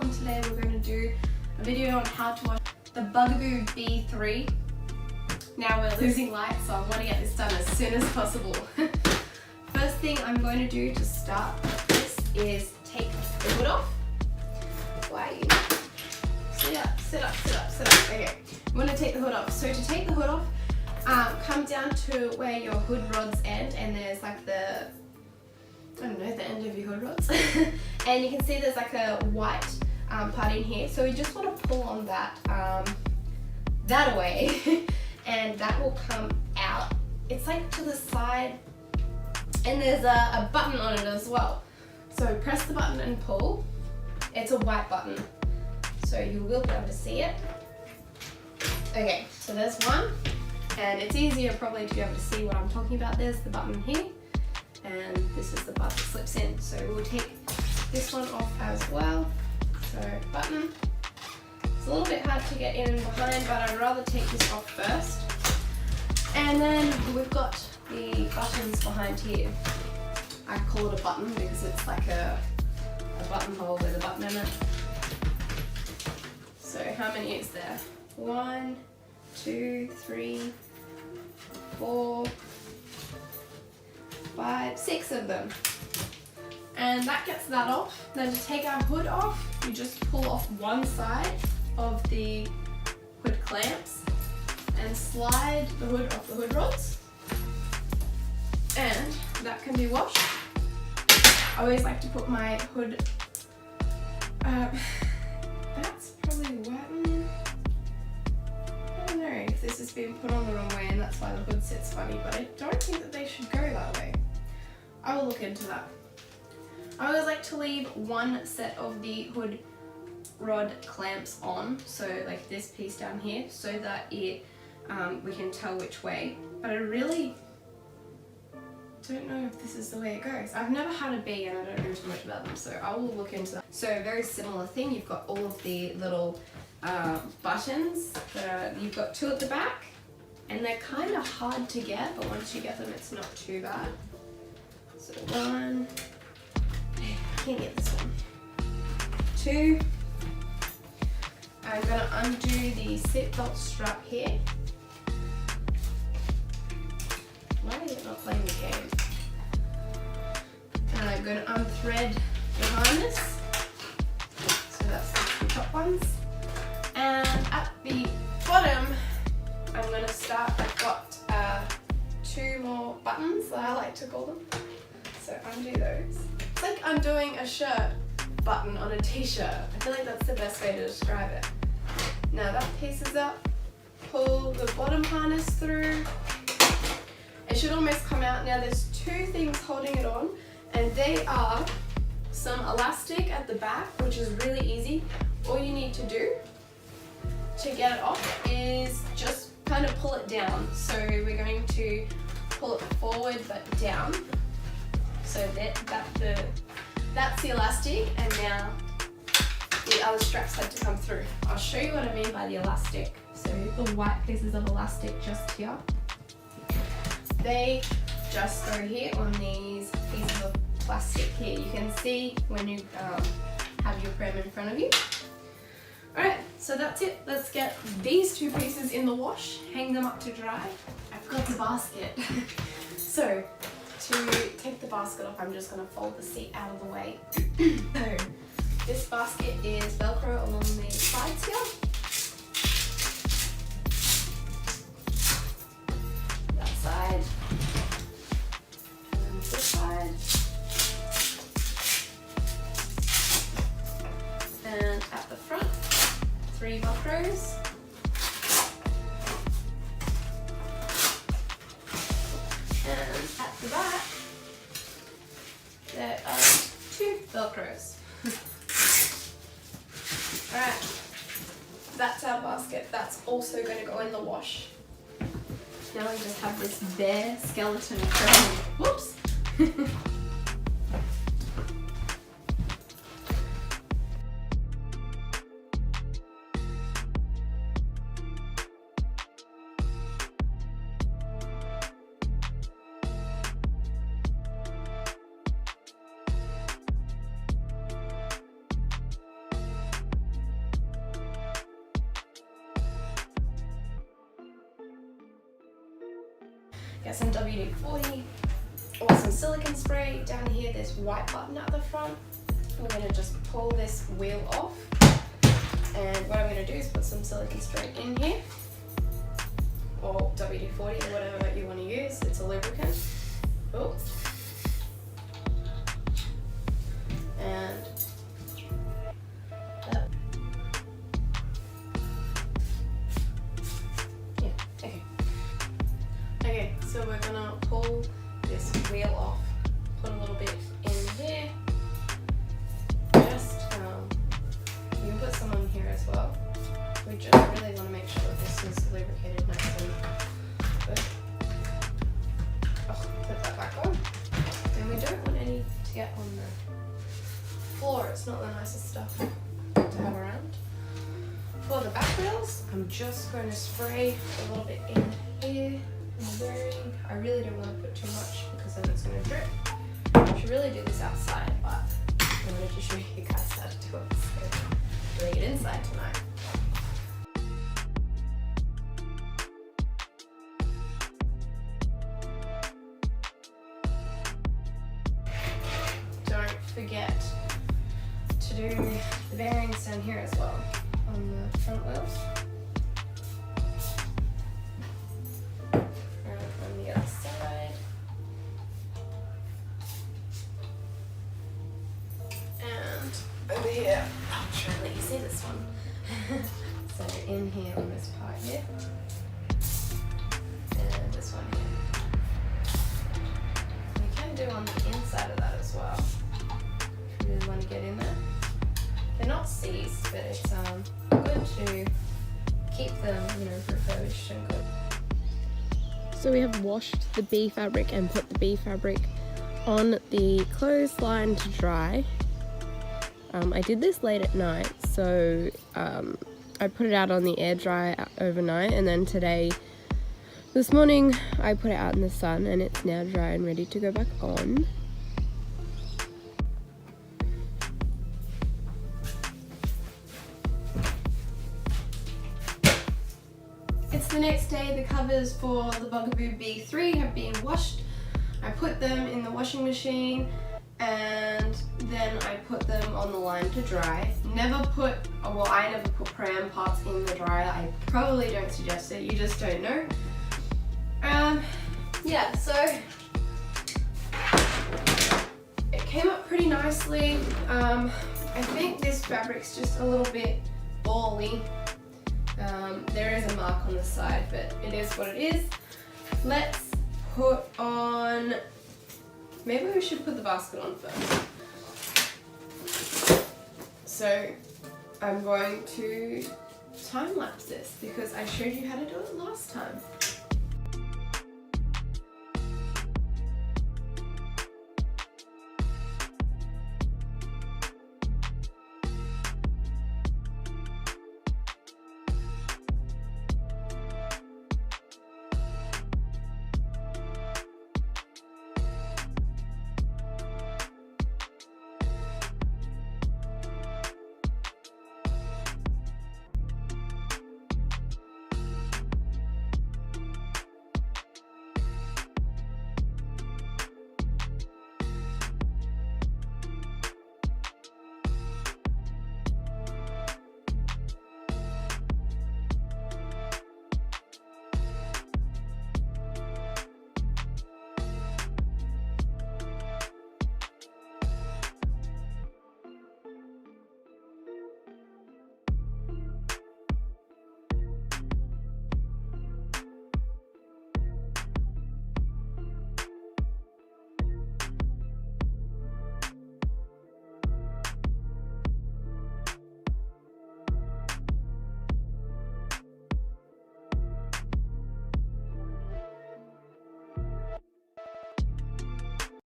and today we're going to do a video on how to wash the Bugaboo Bee 3. Now we're losing light, so I want to get this done as soon as possible. First thing I'm going to do to start this is take the hood off. Why are you? Sit up, sit up, sit up, sit up. Okay, I'm going to take the hood off. So to take the hood off, come down to where your hood rods end, and there's like the, I don't know, the end of your hood rods. And you can see there's like a white part in here. So you just want to pull on that, that away, and that will come out. It's like to the side, and there's a button on it as well. So press the button and pull. It's a white button, so you will be able to see it. Okay, so there's one, and it's easier probably to be able to see what I'm talking about. There's the button here, and this is the part that slips in. So we'll take this one off as well. So button. It's a little bit hard to get in and behind, but I'd rather take this off first. And then we've got the buttons behind here. I call it a button because it's like a buttonhole with a button in it. So how many is there? 1, 2, 3, 4, 5, 6 of them. And that gets that off. Then to take our hood off, you just pull off one side of the hood clamps and slide the hood off the hood rods. And that can be washed. I always like to put my hood, that's probably wet. I don't know if this has been put on the wrong way and that's why the hood sits funny, but I don't think that they should go that way. I will look into that. I always like to leave one set of the hood rod clamps on, so like this piece down here, so that it we can tell which way. But I really don't know if this is the way it goes. I've never had a bee and I don't know too much about them, so I will look into that. So very similar thing, you've got all of the little buttons. You've got 2 at the back, and they're kind of hard to get, but once you get them it's not too bad. So 1, I can't get this one. 2, I'm going to undo the seatbelt strap here. Why is it not playing the game? And I'm going to unthread the harness. So that's the 2 top ones. And at the bottom, I'm going to start, I've got 2 more buttons that I like to call them. So undo those. It's like undoing a shirt button on a t-shirt. I feel like that's the best way to describe it. Now that piece is up, pull the bottom harness through. It should almost come out. Now there's 2 things holding it on, and they are some elastic at the back, which is really easy. All you need to do to get it off is just kind of pull it down. So we're going to pull it forward but down. So that's the elastic, and now the other straps had to come through. I'll show you what I mean by the elastic. So the white pieces of elastic just here, they just go here on these pieces of plastic here. You can see when you have your Pram in front of you. Alright, so that's it. Let's get these 2 pieces in the wash, hang them up to dry. I forgot the basket. So to take the basket off, I'm just going to fold the seat out of the way. So this basket is Velcro along the sides here. That side. And this side. And at the front, 3 Velcros. And at the back, there are 2 Velcros. Alright, that's our basket. That's also going to go in the wash. Now we just have this bare skeleton Pram. Whoops! get some WD-40 or some silicone spray. Down here there's white button at the front. We're going to just pull this wheel off, and what I'm going to do is put some silicone spray in here, or WD-40 or whatever you want to use. It's a lubricant. Oh. And yeah, okay, so we're gonna pull this wheel off, put a little bit in here. Just you can put some on here as well. We just really want to make sure that this is lubricated nice and good. Oh, put that back on. And we don't want any to get on the floor. It's not the nicest stuff to have around. For the back wheels, I'm just going to spray a little bit in here. I really don't want to put too much because then it's going to drip. I should really do this outside, but I wanted to show you guys how to do it, so doing it inside tonight. Don't forget to do the bearings down here as well on the front wheels. And on the other side. And over here, I'll try and let you see this one. So in here on this part here. And this one here. You can do on the inside of that as well. If you really want to get in there. They're not seized, but it's good to keep them, refurbished and good. So we have washed the bee fabric and put the bee fabric on the clothesline to dry. I did this late at night, so I put it out on the air dry overnight, and then this morning I put it out in the sun, and it's now dry and ready to go back on. It's the next day. The covers for the Bugaboo Bee 3 have been washed. I put them in the washing machine, and then I put them on the line to dry. I never put Pram parts in the dryer. I probably don't suggest it, you just don't know. Yeah, so it came up pretty nicely. I think this fabric's just a little bit bally. There is a mark on the side, but it is what it is. Let's put on, maybe we should put the basket on first. So I'm going to time lapse this because I showed you how to do it last time.